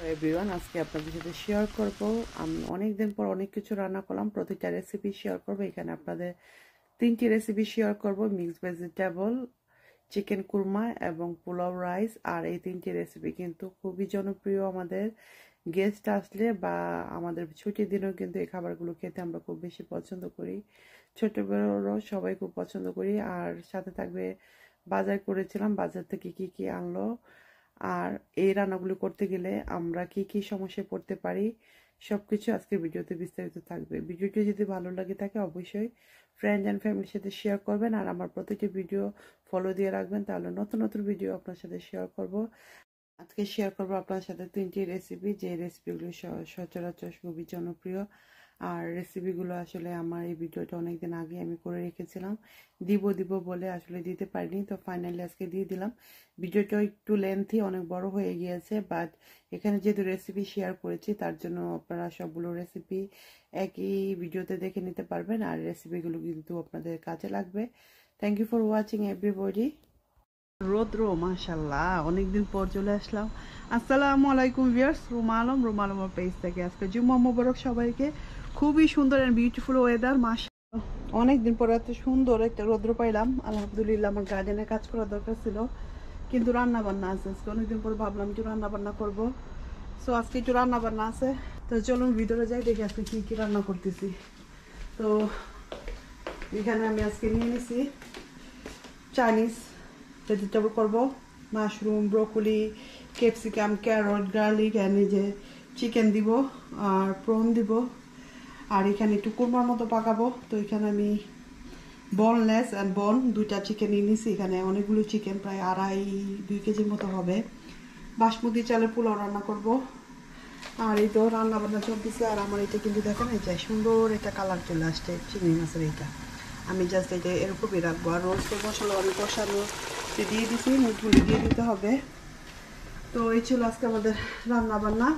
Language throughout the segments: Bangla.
এভরিওয়ান, আজকে আপনাদের সাথে শেয়ার করব। আমি অনেকদিন পর অনেক কিছু রান্না করলাম, প্রতিটা রেসিপি শেয়ার করব। এখানে আপনাদের 3টি রেসিপি শেয়ার করব, মিক্সড ভেজিটেবল, চিকেন কুরমা এবং পোলাও রাইস। আর এই 3টি রেসিপি কিন্তু খুবই জনপ্রিয় আমাদের গেস্ট আসলে বা আমাদের ছুটির দিনেও কিন্তু এই খাবারগুলো খেতে আমরা খুব বেশি পছন্দ করি। ছোট বড় সবাই খুব পছন্দ করি। আর সাথে থাকবে বাজার করেছিলাম, বাজার থেকে কি কি আনলো, আর এই রান্নাগুলো করতে গেলে আমরা কি কি সমস্যায় পড়তে পারি, সবকিছু আজকে ভিডিওতে বিস্তারিত থাকবে। ভিডিওটি যদি ভালো লাগে থাকে অবশ্যই ফ্রেন্ড অ্যান্ড ফ্যামিলির সাথে শেয়ার করবেন, আর আমার প্রতিটি ভিডিও ফলো দিয়ে রাখবেন, তাহলে নতুন নতুন ভিডিও আপনার সাথে শেয়ার করব। আজকে শেয়ার করবো আপনার সাথে 3টি রেসিপি, যে রেসিপিগুলো সচরাচর খুবই জনপ্রিয়। আর রেসিপিগুলো আসলে আমার এই ভিডিওটা অনেকদিন আগে আমি করে রেখেছিলাম, দিব বলে আসলে দিতে পারিনি, তো ফাইনালি আজকে দিয়ে দিলাম। ভিডিওটা একটু লেন্থি, অনেক বড় হয়ে গিয়েছে, বাট এখানে যেহেতু রেসিপি শেয়ার করেছি তার জন্য আপনারা সবগুলো রেসিপি একই ভিডিওতে দেখে নিতে পারবেন, আর রেসিপিগুলো কিন্তু আপনাদের কাজে লাগবে। Thank you for watching everybody. রোদ্র মাশাল্লাহ, অনেকদিন পর চলে আসলাম। আসসালামু আলাইকুম ভিউয়ার্স, রুমা আলমের পেজ থেকে আজকে জুম্মা মোবারক সবাইকে। খুবই সুন্দর এন্ড বিউটিফুল ওয়েদার, মাশাআল্লাহ। অনেকদিন পর এত সুন্দর একটা রোদ্র পাইলাম, আলহামদুলিল্লাহ। আমার গার্ডেনে কাজ করার দরকার ছিল, কিন্তু রান্না বান্না আছে আজকে। অনেকদিন পর ভাবলাম একটু রান্না বান্না করবো, সো আজকে একটু রান্না বান্না আছে। তো চলুন ভিতরে যাই, দেখি আজকে কি কি রান্না করতেছি। তো এখানে আমি আজকে নিয়ে নিছি চাইনিজ ভেজিটেবল করব, mushroom, broccoli, capsicum, carrot, garlic, and এই যে চিকেন দিব আর প্রন দিব, আর এখানে একটু কুরমার মতো পাকাবো। তো এখানে আমি বোনলেস অ্যান্ড বোন দুইটা চিকেন নিয়ে নিছি। এখানে অনেকগুলো চিকেন, প্রায় 2.5 কেজির মতো হবে। বাসমতি চালের পোলাও রান্না করব। আর এই তো রান্না বান্না চলতেছে। আর আমার এটা কিন্তু দেখেন, এই যে সুন্দর একটা কালার চলে আসছে চিংড়ি মাছের। এইটা আমি জাস্ট এটা এরকমই রাখবো। আর রোস্টের মশলা আমি কষানো দিয়ে দিছি, মুখগুলি দিয়ে দিতে হবে। তো এই ছিল আজকে আমাদের রান্না বান্না।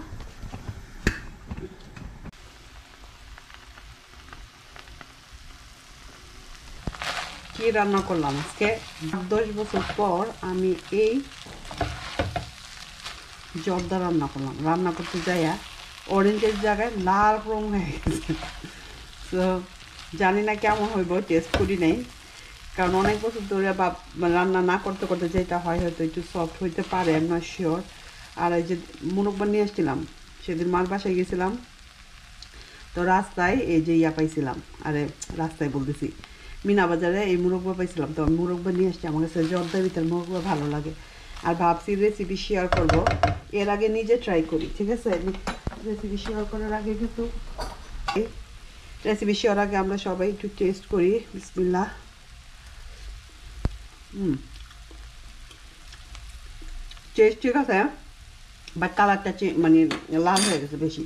কি রান্না করলাম আজকে, 10 বছর পর আমি এই জর্দা রান্না করলাম। রান্না করতে যাইয়া অরেঞ্জের জায়গায় লাল রং হয়ে গেছে। তো জানি না কেমন হইব, টেস্ট করি নাই, কারণ অনেক বছর ধরে বা রান্না না করতে করতে যেটা হয় হয়তো একটু সফট হইতে পারে, আই এম নট শিওর। আর এই যে মুরব্বা নিয়ে আসছিলাম, সেদিন মার বাসায় গেছিলাম, তো রাস্তায় এই যে পাইছিলাম, আরে রাস্তায় বলতেছি মিনা বাজারে এই মুরব্বা পাইছিলাম। তো আমি মুরব্বা নিয়ে আসছি, আমার কাছে জর্দার ভিতরে মুরব্বা ভালো লাগে। আর ভাবছি রেসিপি শেয়ার করব, এর আগে নিজে ট্রাই করি, ঠিক আছে? রেসিপি শেয়ার করার আগে কিন্তু রেসিপি শেয়ার আগে আমরা সবাই একটু টেস্ট করি। বিসমিল্লাহ। টেস্ট ঠিক আছে, বাট কালারটা মানে লাল হয়ে গেছে বেশি।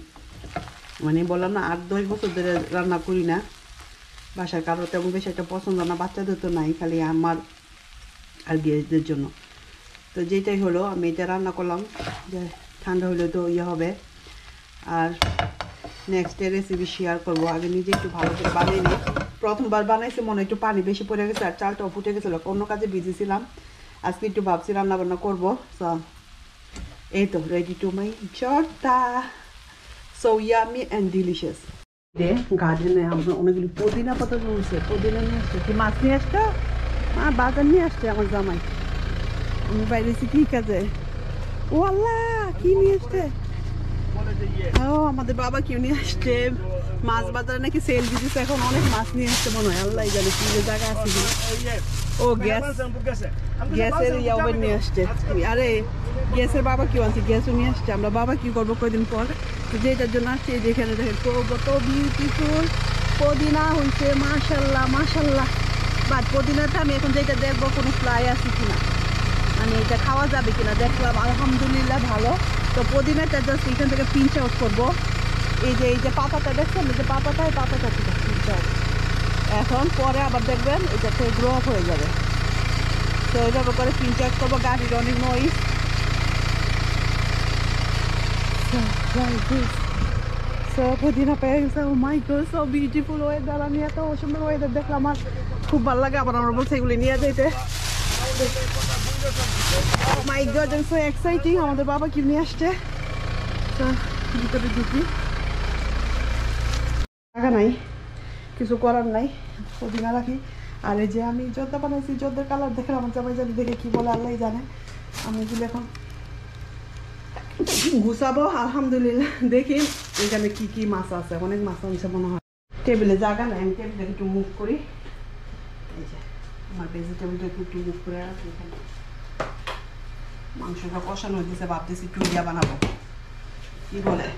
মানে বললাম না, 8-10 বছর ধরে রান্না করি না, বাসার কারো তেমন বেশি একটা পছন্দ না, বাচ্চাদের তো নাই, খালি আমার আর গেস্টদের জন্য। তো যেটাই হলো আমি এটা রান্না করলাম, যে ঠান্ডা হলে তো হবে। আর নেক্সট ডে রেসিপি শেয়ার করবো। আগে নিজে একটু ভালো করে বানিয়ে নিই, প্রথমবার বানাইছি মনে একটু পানি বেশি পড়ে গেছে, আর চালটাও ফুটে গেছিলো, অন্য কাজে বিজি ছিলাম। আজকে একটু ভাবছি রান্না বান্না করবো। সো এই তো রেডি টু মাই জর্দা, সো ইয়ামি অ্যান্ড ডিলিশিয়াস। গার্ডেনে আমরা অনেকগুলি পুদিনা পাতা জমেছে, পুদিনা নিয়ে আসছে। কি মাছ নিয়ে আসতো? বাজার নিয়ে আসছে আমার জামাই। আমি বাইরেছি কি কাজে। ও আল্লাহ, কি নিয়ে আসছে? ও আমাদের বাবা কেউ নিয়ে আসছে, মাছ বাজারে নাকি সেল দিতেছে, এখন অনেক মাছ নিয়ে আসছে মনে হয়, আল্লাহ জানে কি জায়গা আছে। ও গ্যাসের ইয়াওবেন নিয়ে আসছে। আরে গ্যাসের বাবা কেউ আছে, গ্যাসও নিয়ে আসছে। আমরা বাবা কি করবো কয়দিন পর, যেটার জন্য আসছে যেখানে দেখেন কত বিউটিফুল পুদিনা হয়েছে, মাশাল্লাহ মাশাল্লাহ। বাট পুদিনাটা আমি এখন যেটা দেখবো কোনো ফ্লাই আছে কিনা, মানে এটা খাওয়া যাবে কিনা। দেখলাম আলহামদুলিল্লাহ ভালো। তো পুদিনাটা জাস্ট এখান থেকে পিঞ্চ আউট করবো। এই যে পাতাটা দেখছেন, এই যে পাতাটা থেকে পিঞ্চ আউট। এখন পরে আবার দেখবেন এটা থেকে গ্রো আপ হয়ে যাবে। তো এইভাবে করে পিঞ্চ আউট করবো, গাড়ির অনেক নয়েজ। পুদিনা পেয়ে গেছে। ও my god, so beautiful weather. আমি এত সুন্দর ওয়েদার দেখলাম, আমার খুব ভালো লাগে। আবার আমরা বলছি এগুলি নিয়ে যাইতে। মাই গড, সো এক্সাইটিং। আমাদের বাবা কি নিয়ে আসছে, তো ভিতরে ঢুকি, টাকা নাই, কিছু করার নাই, পুদিনা রাখি। আর এই যে আমি জর্দা বানাইছি, জর্দার কালার দেখে আমার জামাই জানি দেখে কি বলে আল্লাহ জানে। আমি এগুলো এখন গুছাবো। আলহামদুলিল্লাহ দেখি এখানে কি কি মাছ আছে, অনেক মাছ আনছে মনে হয়। টেবিলে জায়গা নাই, আমি টেবিলে একটু মুভ করি। এই যে আমার ভেজিটেবলটা একটু মুভ করে রাখি। এখানে মাংসটা কষানো হয়েছে, ভাবতেছি টুইয়া বানাবো। কি বলে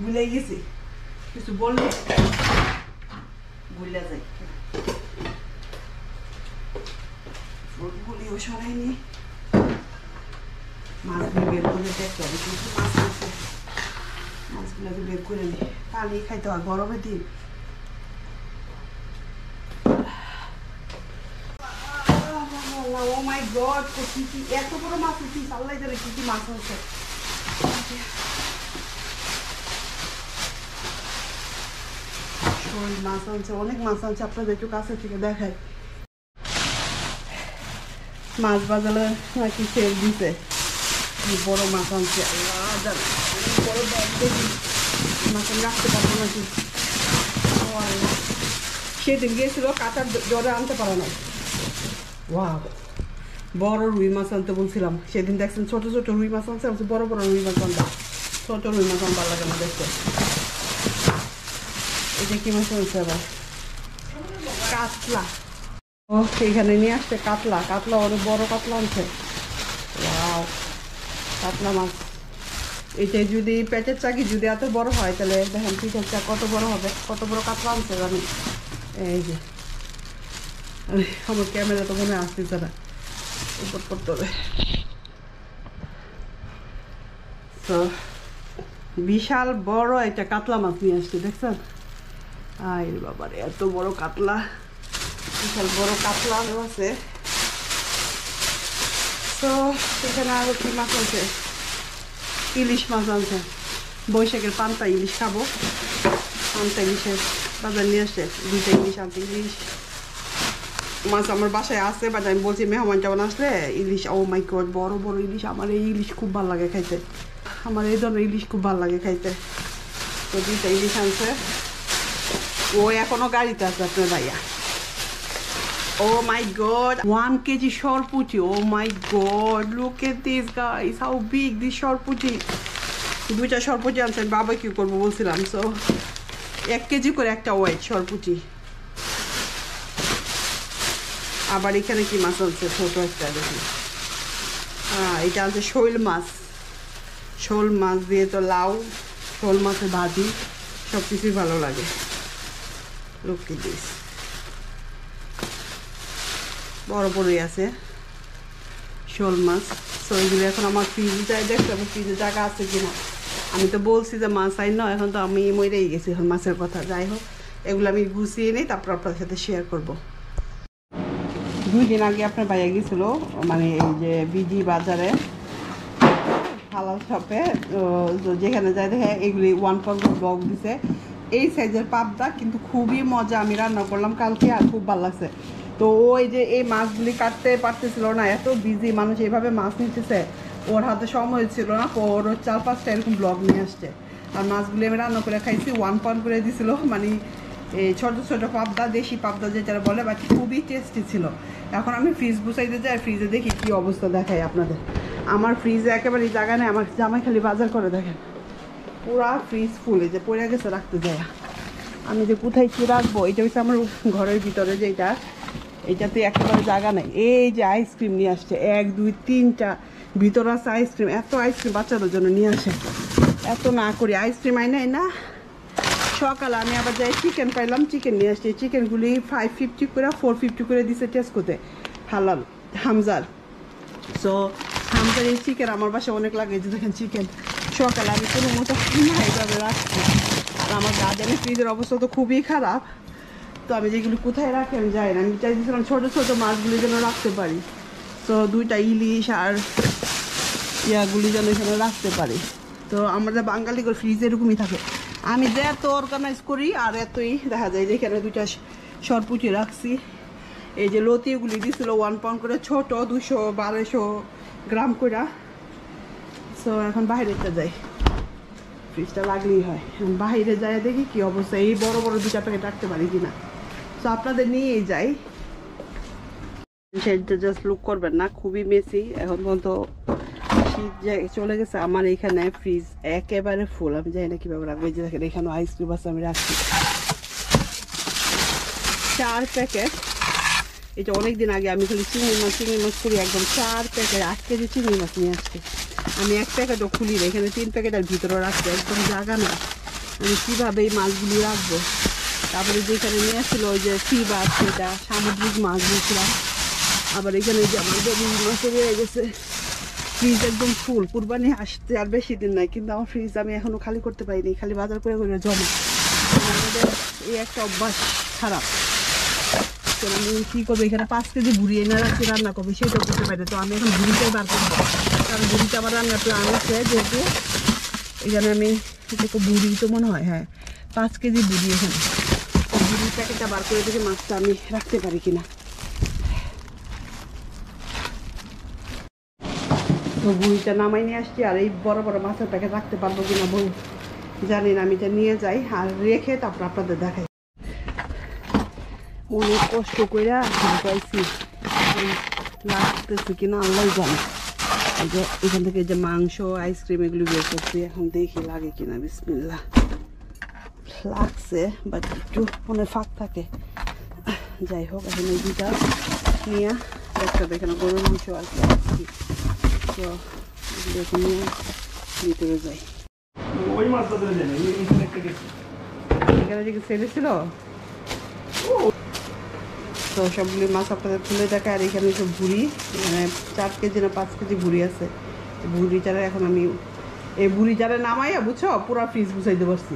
ভুলে গেছি, কিছু বললে ভুলে যাই। ফুলগুলিও সরাইনি, মাছগুলো বের করে দেখতে হবে কিন্তু মাছ আছে, মাছগুলোকে বের করে নি। পানি খাইতে হয় গরমের দিন। ও মাই গড, কি কি এত বড় মাছ উঠি, আল্লাহ জানে কি কি মাছ আছে। শোল মাছ আনছে, অনেক মাছ আনছে, আপনাদের একটু কাছে থেকে দেখায়। মাছ বাজালে নাকি সেল দিছে, বড় মাছ আনছে। আল্লাহ জানে বড় দেখি মাছ আমি রাখতে পারবো নাকি। সেদিন গিয়েছিল কাটার জ্বরে আনতে পারে না। ওয়াও, বড় রুই মাছ আনতে বলছিলাম, সেদিন দেখছেন ছোট ছোট রুই মাছ আনছে, বড় বড় রুই মাছ আনতাম। ছোট রুই মাছ আনবার লাগে না দেখতে। এটা কি মাছ আনছে আবার? কাতলা। ও এইখানে নিয়ে আসছে কাতলা, কাতলা অনেক বড় কাতলা আনছে। ওয়াও, কাতলা মাছ। এটা যদি পেটের চাকি যদি এত বড় হয় তাহলে দেখেন পিঠের চা কত বড় হবে, কত বড় কাতলা আনছে জানি। এই যে আমার ক্যামেরা তো মনে আসতেছে না, উপর করতে হবে। তো বিশাল বড় একটা কাতলা মাছ নিয়ে আসছে, দেখছেন? আয় বাবারে, এত বড় কাতলা, বিশাল বড় কাতলা আছে। তো এখানে আরো কি মাছ আছে? ইলিশ মাছ আনছে, বৈশাখের পান্তা ইলিশ খাবো। পান্তা ইলিশের বাজার নিয়ে আসছে, 2টা ইলিশ আনছে। ইলিশ মাছ আমার বাসায় আছে, বাট আমি বলছি মেহমান যেমন আসলে ইলিশ, ও মাই গড বড় বড় ইলিশ। আমার এই ইলিশ খুব ভালো লাগে খাইতে, আমার এই ধরনের ইলিশ খুব ভালো লাগে খাইতে। তো 2টা ইলিশ আনছে। ও এখনো গাড়িতে আছে আপনার ভাইয়া। ও মাই গড, 1 কেজি সরপুটি। Oh my god, look at this guys, how big this সরপুটি। 2টা সরপুটি আনছেন, বাবা কি করবো বলছিলাম। সো 1 কেজি করে একটা ওয়াইট সরপুটি। আবার এখানে কি মাছ আনছে? ছোট একটা দেখি। এটা আনছে শৈল মাছ। শোল মাছ দিয়ে তো লাউ, শোল মাছের ভাজি সব কিছুই ভালো লাগে। লুক এট দিস, বড় বড়ই আছে শোল মাছ। সো এগুলো এখন আমার ফ্রিজে যাই দেখতে হবে ফ্রিজে জায়গা আছে কিনা। আমি তো বলছি যে মাছ আইন না, এখন তো আমি মরেই গেছি এখন মাছের কথা। যাই হোক, এগুলো আমি গুছিয়ে নিই, তারপর আপনার সাথে শেয়ার করব। 2 দিন আগে আপনার ভাইয়া গেছিলো, মানে এই যে বিজি বাজারে হালাল শপে, যেখানে যায় দেখে এগুলি 1 পয়েন্ট ব্লগ দিছে। এই সাইজের পাবদা কিন্তু খুবই মজা, আমি রান্না করলাম কালকে আর খুব ভালো লাগছে। তো ওই যে এই মাছগুলি কাটতে পারতেছিল না, এত বিজি মানুষ এইভাবে মাছ নিতেছে, ওর হাতে সময় ছিল না। ওর 4-5টা এরকম ব্লগ নিয়ে আসছে, আর মাছগুলি আমি রান্না করে খাইছি। 1 পয়েন্ট করে দিছিল, মানে এই ছোটো ছোটো পাবদা, দেশি পাবদা যেটা বলে, বাট খুবই টেস্টি ছিল। এখন আমি ফ্রিজ গুছাইতে যাই, ফ্রিজে দেখি কী অবস্থা দেখাই আপনাদের। আমার ফ্রিজে একেবারে জায়গা নেই, আমার জামাই খালি বাজার করে দেখেন, পুরা ফ্রিজ ফুলে যে পড়ে গেছে রাখতে যায়। আমি যে কোথায় কী রাখবো, এটা হচ্ছে আমার ঘরের ভিতরে যেটা, এইটাতে একেবারে জায়গা নেই। এই যে আইসক্রিম নিয়ে আসছে 1, 2, 3টা ভিতরে আছে আইসক্রিম। এত আইসক্রিম বাচ্চাদের জন্য নিয়ে আসে, এত না করি আইসক্রিম আই নাই না। সকালে আমি আবার যাই চিকেন পাইলাম, চিকেন নিয়ে আসছি। চিকেনগুলি 550 করে 450 করে দিছে টেস্কোতে, হালাল হামজার। সো হামজার এই চিকেন আমার বাসায় অনেক লাগে। যে দেখেন চিকেন সকালে আমি কোনো মতো এইভাবে রাখছি। আর আমার গার্ডেনের ফ্রিজের অবস্থা তো খুবই খারাপ, তো আমি যেগুলি কোথায় রাখি আমি যাই না। আমি চাইছিলাম ছোটো ছোটো মাছগুলি যেন রাখতে পারি। তো 2টা ইলিশ আর ইয়াগুলি যেন এখানে রাখতে পারি। তো আমাদের বাঙালি করে ফ্রিজ এরকমই থাকে। আমি যে এত অর্গানাইজ করি আর এতই দেখা যায় যে এখানে 2টা সরপুটি রাখছি। এই যে লতিগুলি দিছিল 1 পাউন্ড করে, ছোট 200-1200 গ্রাম করে। সো এখন বাইরেটা যাই, ফ্রিজটা লাগলেই হয়। বাইরে যায় দেখি কি অবস্থা, এই বড় বড় 2টা প্যাকেট রাখতে পারি কিনা। তো আপনাদের নিয়েই যাই, সেটা জাস্ট লুক করবেন না, খুবই মেসি। এখন পর্যন্ত শীত চলে গেছে, আমার এইখানে ফ্রিজ একেবারে ফুল। আমি জানি না কীভাবে রাখবো। এই যে দেখেন এখানে আইসক্রিম আছে, আমি রাখছি 4 প্যাকেট। এটা অনেকদিন আগে আমি খালি চিংড়ি মাছ করি, একদম 4 প্যাকেট 8 কেজি চিংড়ি মাছ নিয়ে আসছি। আমি 1 প্যাকেটও খুলি না, এখানে 3 প্যাকেটের ভিতরে রাখছি, একদম জায়গা না। আমি কীভাবে এই মাছগুলি রাখবো। তারপরে যেখানে নিয়ে আসছিল ওই যে সি মাছ, সেটা সামুদ্রিক মাছ দিয়েছিলাম। আবার এখানে যে আমার বিভিন্ন মাছ রয়ে গেছে। ফ্রিজ একদম ফুল। কুরবানি আসতে আর বেশি দিন নাই, কিন্তু আমার ফ্রিজ আমি এখনো খালি করতে পারিনি, খালি বাজার করে করে জমা। আমাদের এই একটা অভ্যাস খারাপ। আমি কী করবো, এখানে 5 কেজি ভুড়ি এনে রাখছি, রান্না করবো, সেটা করতে পারি। তো আমি এখন ভুড়িটাই বার করবো, কারণ ভুড়িটা আমার রান্নার প্ল্যান আছে। যেহেতু এখানে আমি ভুড়ি তো মনে হয়, হ্যাঁ 5 কেজি ভুড়ি, এখানে ভুড়ির প্যাকেটটা বার করে দেখি মাছটা আমি রাখতে পারি কিনা। তো ভুড়িটা নামাই নিয়ে আসছি, আর এই বড় বড় মাছের প্যাকেট রাখতে পারবো কিনা বল জানি না। আমি এটা নিয়ে যাই আর রেখে তারপর আপনাদের দেখাই। অনেক কষ্ট করে পাইছি, লাগতেছে কিনা আল্লাহ জানে। এই যে এখান থেকে যে মাংস, আইসক্রিম এগুলো বের করছি, এখন দেখি লাগে কিনা। বিসমিল্লাহ, লাগছে বাট একটু মনে ফাঁক থাকে। যাই হোক, এখন এই 2টা নিয়ে একটা এখানে গরুর মাংস আছে, তো এখন নিয়ে ভিতরে যাই। এখানে যে ছেড়ে ছিল, তো সবগুলি মাছ আপনাদের তুলে দেখে। আর এখানে সব ভুড়ি, মানে 4 কেজি না 5 কেজি ভুড়ি আছে। ভুড়ি চারে এখন আমি এই ভুড়ি চারে নামাইয়া বুঝছো পুরা ফ্রিজ বুঝাইতে পারছি।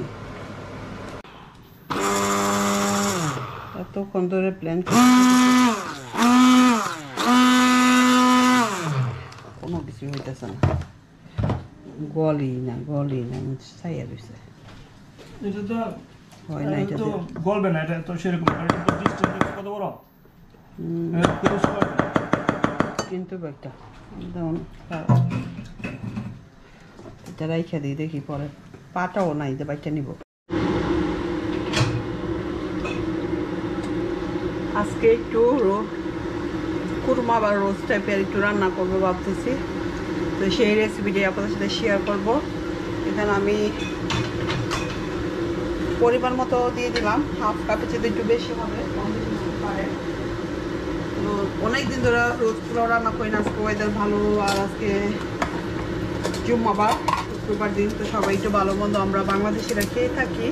এতক্ষণ ধরে প্ল্যান কোনো কিছু হইতেছে না, গলি না ছাইয়া রয়েছে। এটা তো হয় না, এটা তো গলবে না, এটা তো সেরকম এটা তো ডিসটেন্স কত বড়। কিন্তু একটা এটা রাইখা দিই, দেখি পরে পাটাও নাই যে বাইকটা নিব। আজকে একটু কুরমা বা রোস্ট টাইপের একটু রান্না করবো ভাবতেছি, তো সেই রেসিপিটি আপনাদের সাথে শেয়ার করব। এখানে আমি পরিমাণ মতো দিয়ে দিলাম, হাফ কাপের চেয়ে একটু বেশি হবে, তো অনেকদিন ধরে রোজ পুরো রান্না করি না। আজকে ওয়েদার ভালো, আর আজকে জুম্মাবার, শুক্রবার দিন, তো সবাই একটু ভালো মন্দ আমরা বাংলাদেশিরা খেয়ে থাকি।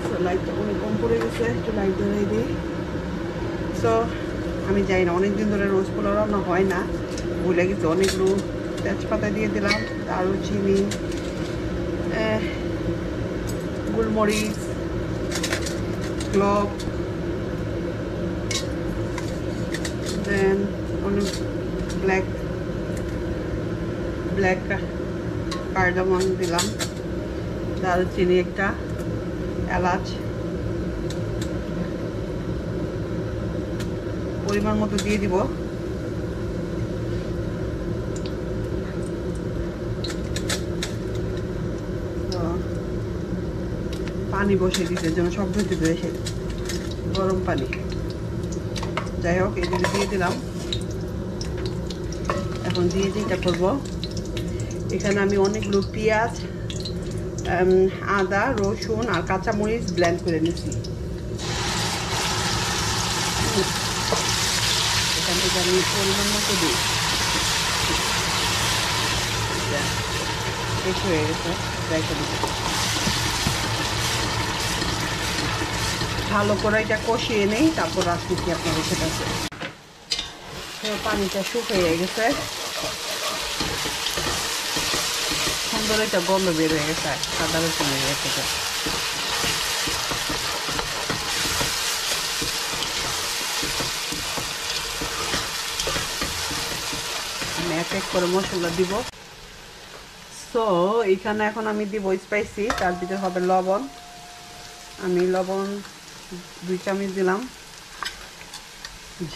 তো লাইটটা অনেক কম পড়ে গেছে, একটু লাইট ধরে দিই। সো আমি যাই না, অনেকদিন ধরে রোজ পোলাও রান্না হয় না, ভুলে গেছি। অনেকগুলো তেজপাতা দিয়ে দিলাম, দারুচিনি, গোলমরিচ, ক্লভ, দেন অনেক ব্ল্যাক কার্ডামন দিলাম, দারুচিনি একটা, এলাচ পরিমাণ মতো দিয়ে দিব। পানি বসে দিতে যেন সব ধরতে এসে গরম পানি। যাই হোক, এগুলো দিয়ে দিলাম। এখন দিয়ে যেটা করবো, এখানে আমি অনেকগুলো পেঁয়াজ, আদা, রসুন আর কাঁচামরিচ ব্লেন্ড করে নিচ্ছি। এখান থেকে আমি পরিমাণ মতো দিই, বেশি হয়ে গেছে, রেখে দিচ্ছি। ভালো করে এটা কষিয়ে নেই, তারপর রাখতেছি আপনাদের কাছে। পানিটা শুকিয়ে গেছে, সুন্দর একটা গন্ধ বের হয়ে গেছে, সাদা রসুন হয়ে গেছে। আমি এক এক করে মশলা দিব। সো এখানে এখন আমি দিব স্পাইসি, তার ভিতরে হবে লবণ। আমি লবণ 2 চামচ দিলাম,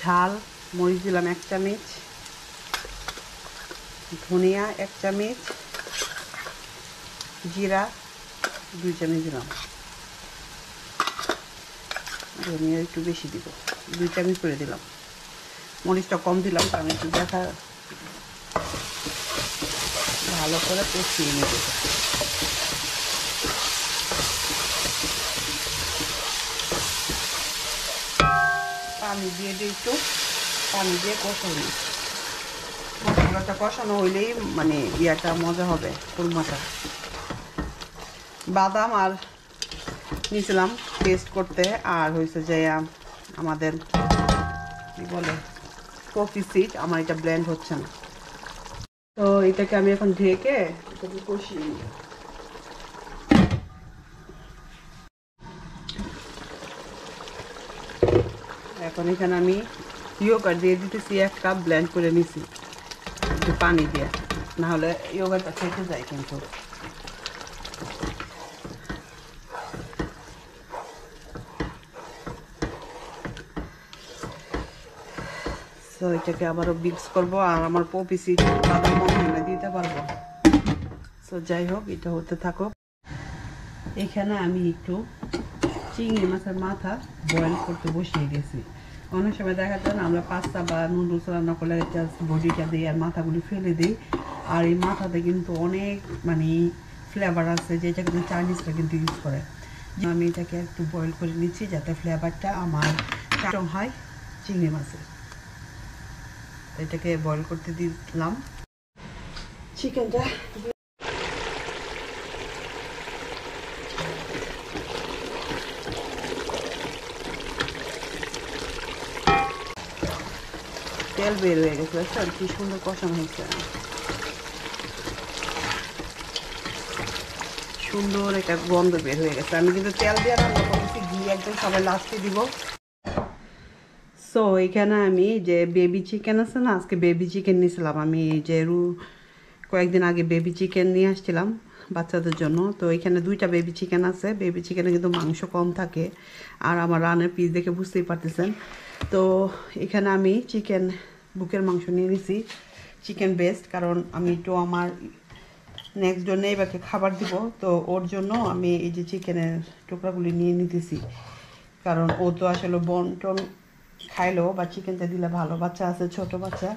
ঝাল মরিচ দিলাম 1 চামচ, ধনিয়া 1 চামচ, জিরা 2 চামচ দিলাম, ধনিয়া একটু বেশি দিব, 2 চামচ করে দিলাম। মরিচটা কম দিলাম কারণ একটু দেখা ভালো করে কষিয়ে নেব। পানি দিয়ে একটু পানি দিয়ে কষানো, মশলাটা কষানো হইলেই মানে ইয়াটা মজা হবে, কুরমাটা। বাদাম আর নিয়েছিলাম টেস্ট করতে, আর হয়েছে যে আমাদের কি বলে কফি সিড, আমার এটা ব্লেন্ড হচ্ছে না, তো এটাকে আমি এখন ঢেকে এটাকে কষিয়ে নিই। এখন এখানে আমি ইয়োগার্ট দিয়ে দিতেছি, 1 কাপ ব্লেন্ড করে নিছি একটু পানি দিয়ে, নাহলে ইয়োগার্টটা খেতে যায় কিন্তু। তো এটাকে আবারও মিক্স করবো, আর আমার পপি সিড বাদাম মনে দিতে পারবো। তো যাই হোক, এটা হতে থাকুক। এখানে আমি একটু চিংড়ি মাছের মাথা বয়েল করতে বসিয়ে দিয়েছি। অনেক সময় দেখা যায় না আমরা পাস্তা বা নুডলস রান্না করলে বডিটা দিই আর মাথাগুলি ফেলে দিই, আর এই মাথাতে কিন্তু অনেক মানে ফ্লেভার আছে, যেটা কিন্তু চাইনিজরা কিন্তু ইউজ করে। আমি এটাকে একটু বয়েল করে নিচ্ছি যাতে ফ্লেভারটা আমার স্ট্রং হয় চিংড়ি মাছের। এটাকে বয়েল করতে দিলাম। চিকেনটা তেল বের হয়ে গেছে, আর কি সুন্দর কষানো হয়েছে, সুন্দর একটা গন্ধ বের হয়ে গেছে। আমি কিন্তু তেল দিয়ে রান্না করেছি, ঘি একদম সবাই লাস্টে দিব। সো এখানে আমি যে বেবি চিকেন আছে না, আজকে বেবি চিকেন নিয়েছিলাম আমি, যে কয়েকদিন আগে বেবি চিকেন নিয়ে আসছিলাম বাচ্চাদের জন্য। তো এখানে 2টা বেবি চিকেন আছে, বেবি চিকেনে কিন্তু মাংস কম থাকে, আর আমার রানের পিস দেখে বুঝতেই পারতেছেন। তো এখানে আমি চিকেন বুকের মাংস নিয়ে নিছি, চিকেন বেস্ট, কারণ আমি তো আমার নেক্সট ডোর নেইবারকে খাবার দিব, তো ওর জন্য আমি এই যে চিকেনের টুকরাগুলি নিয়ে নিতেছি, কারণ ও তো আসলে বন্টন খাইলো বা চিকেনটা দিলে ভালো, বাচ্চা আছে ছোট বাচ্চা,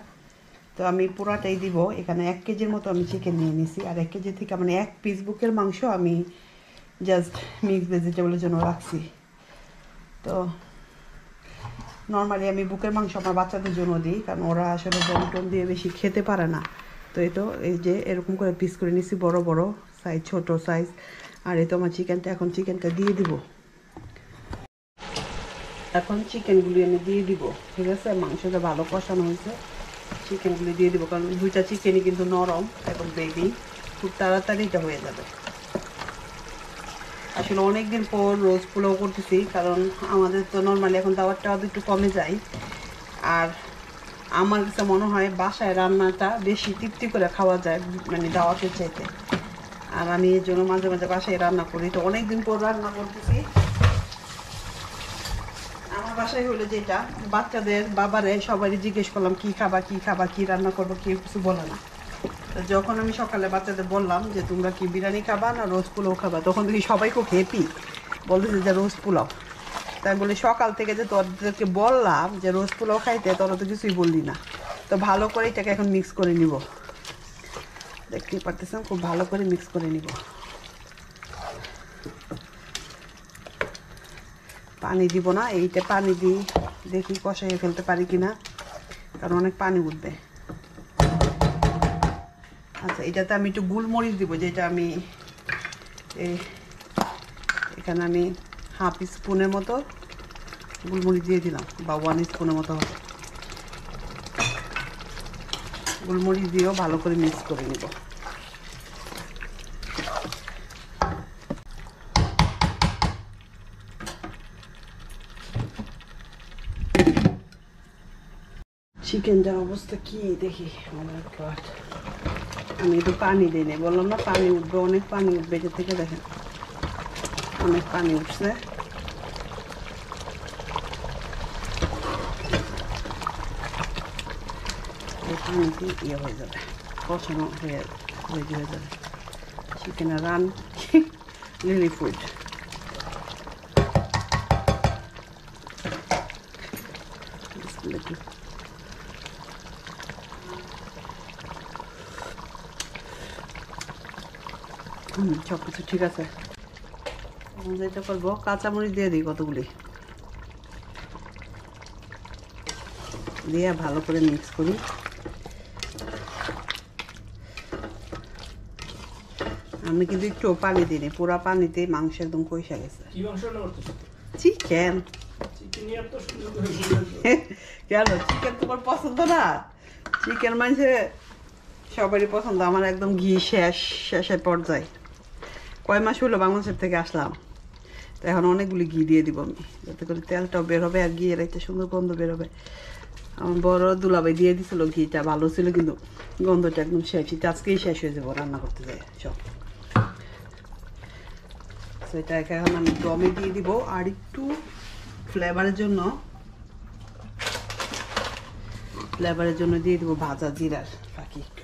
তো আমি পুরাটাই দিব। এখানে 1 কেজির মতো আমি চিকেন নিয়ে নিছি, আর 1 কেজি থেকে মানে 1 পিস বুকের মাংস আমি জাস্ট মিক্স ভেজিটেবলের জন্য রাখছি। তো নর্মালি আমি বুকের মাংস আমার বাচ্চাদের জন্য দিই, কারণ ওরা আসলে বন্টন দিয়ে বেশি খেতে পারে না। তো এই যে এরকম করে পিস করে নিছি, বড় বড় সাইজ, ছোট সাইজ। আর এই তো আমার চিকেনটা, এখন চিকেনটা দিয়ে দিব। এখন চিকেনগুলি আমি দিয়ে দিব, ঠিক আছে? মাংসটা ভালো কষানো হয়েছে, চিকেনগুলি দিয়ে দিব, কারণ 2টা চিকেনই কিন্তু নরম এবং বেবি, খুব তাড়াতাড়ি এটা হয়ে যাবে। আসলে অনেকদিন পর রোজ পোলাও করতেছি, কারণ আমাদের তো নর্মালি এখন দাওয়াতটা একটু কমে যায়, আর আমার কাছে মনে হয় বাসায় রান্নাটা বেশি তৃপ্তি করে খাওয়া যায় মানে দাওয়াতের চাইতে। আর আমি এর জন্য মাঝে মাঝে বাসায় রান্না করি, তো অনেকদিন পর রান্না করতেছি। আমার বাসায় হলো যেটা, বাচ্চাদের বাবারে সবারই জিজ্ঞেস করলাম কি খাবা কি খাবা, কি রান্না করবো, কেউ কিছু বলে না। তো যখন আমি সকালে বাচ্চাদের বললাম যে তোমরা কি বিরিয়ানি খাবা না রোজ পোলাও খাবা, তখন দেখি সবাই খুব হ্যাপি, বলতেছে যে রোজ পোলাও। তাই বলি সকাল থেকে যে তোদেরকে বললাম যে রোজ পোলাও খাইতে, তোরা তো কিছুই বললি না। তো ভালো করে এটাকে এখন মিক্স করে নিব, দেখতেই পারতেছেন, খুব ভালো করে মিক্স করে নিব। পানি দিব না, এইটা পানি দিই দেখি কষাইয়ে ফেলতে পারি কিনা, কারণ অনেক পানি উঠবে। আচ্ছা, এটাতে আমি একটু গোলমরিচ দিব, যেটা আমি এখানে আমি 1/2 স্পুনের মতো গোলমরিচ দিয়ে দিলাম, বা 1 স্পুনের মতো হবে। গোলমরিচ দিয়েও ভালো করে মিক্স করে নিব। চিকেনটার অবস্থা কি দেখি, আমি একটু পানি দিই না, বললাম না পানি উঠবে, অনেক পানি উঠবে, এটা থেকে দেখেন অনেক পানি উঠছে। এই পানিতে ইয়ে হয়ে যাবে, কষানো হয়ে যাবে, You can run Lily food. সব কিছু ঠিক আছে। যেটা করবো কাঁচামরিচ দিয়ে দিই কতগুলি, দিয়ে ভালো করে মিক্স করি। আমি কিন্তু একটু পানি দিই, পুরা পানিতে মাংস একদম কষা গেছে। চিকেন। কেন চিকেন তোমার পছন্দ না? চিকেন মাংসে সবারই পছন্দ, আমার একদম ঘি শেষের পর্যায়ে। কয় মাস হলো বাংলাদেশের থেকে আসলাম, তো এখন অনেকগুলি ঘি দিয়ে দিব আমি, যাতে করে তেলটাও বের হবে আর ঘিয়ের একটা সুন্দর গন্ধ বের হবে। আমার বড় দুলাভাই দিয়ে দিছিল, ঘিটা ভালো ছিল কিন্তু গন্ধটা একদম শেষ। আজকেই শেষ হয়ে যাবো রান্না করতে যাই সব। সেটাকে এখন আমি দমে দিয়ে দিব। আর একটু ফ্লেভারের জন্য দিয়ে দিব ভাজা জিরার বাকি, একটু